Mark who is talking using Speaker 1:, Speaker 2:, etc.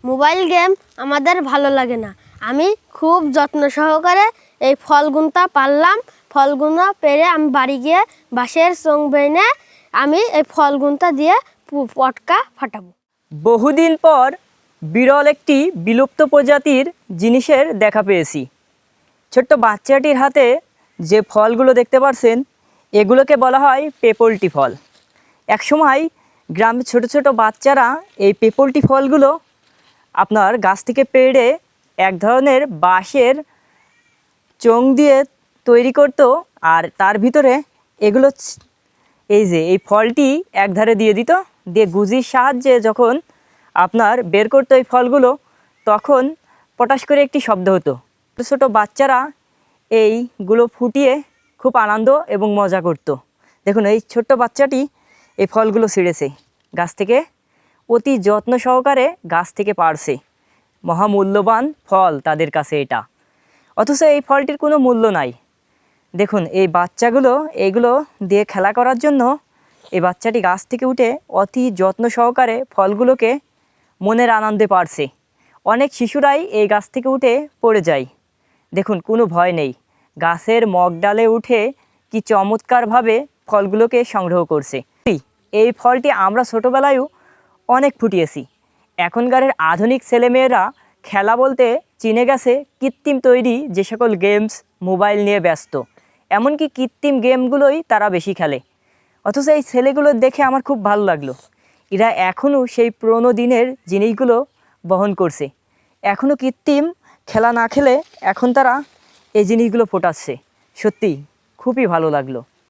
Speaker 1: Mobile game আমাদের ভালো লাগে না। আমি খুব যত্ন সহকারে এই ফলগুনটা পারলাম। ফলগুনা পেরে আমি বাড়ি গিয়ে বাঁশের চোঙ বেঁধে আমি এই ফলগুনটা দিয়ে পটকা ফাটাবো।
Speaker 2: বহুদিন পর বিরল একটি বিলুপ্ত প্রজাতির জিনিসের দেখা পেয়েছি। ছোট্ট বাচ্চাটির হাতে যে ফলগুলো দেখতে পাচ্ছেন, এগুলোকে বলা হয় পেপলটি ফল। একসময় গ্রামে ছোট ছোট বাচ্চারা এই পেপলটি ফলগুলো আপনার গাছ থেকে পেড়ে এক ধরনের বাঁশের চোঙ দিয়ে তৈরি করতো, আর তার ভিতরে এগুলো এই ফলটি একধারে দিয়ে দিত, দিয়ে গুজির সাহায্যে যখন আপনার বের করতো এই ফলগুলো, তখন পটাশ করে একটি শব্দ হতো। ছোটো ছোটো বাচ্চারা এইগুলো ফুটিয়ে খুব আনন্দ এবং মজা করত। দেখুন, এই ছোট্ট বাচ্চাটি এই ফলগুলো ছিঁড়েছে গাছ থেকে, অতি যত্ন সহকারে গাছ থেকে পাড়ছে। মহামূল্যবান ফল তাদের কাছে এটা, অথচ এই ফলটির কোনো মূল্য নাই। দেখুন, এই বাচ্চাগুলো এইগুলো দিয়ে খেলা করার জন্য এই বাচ্চাটি গাছ থেকে উঠে অতি যত্ন সহকারে ফলগুলোকে মনের আনন্দে পারছে। অনেক শিশুরাই এই গাছ থেকে উঠে পড়ে যায়। দেখুন, কোনো ভয় নেই, গাছের মগডালে উঠে কি চমৎকারভাবে ফলগুলোকে সংগ্রহ করছে। এই ফলটি আমরা ছোটোবেলায়ও অনেক ফুটিয়েছি। এখনকার আধুনিক ছেলেমেয়েরা খেলা বলতে চিনে গেছে কৃত্রিম তৈরি যে সকল গেমস, মোবাইল নিয়ে ব্যস্ত। এমনকি কৃত্রিম গেমগুলোই তারা বেশি খেলে। অথচ এই ছেলেগুলো দেখে আমার খুব ভালো লাগলো। এরা এখনও সেই পুরোনো দিনের জিনিসগুলো বহন করছে। এখনও কৃত্রিম খেলা না খেলে এখন তারা এই জিনিসগুলো ফোটাচ্ছে। সত্যি খুবই ভালো লাগলো।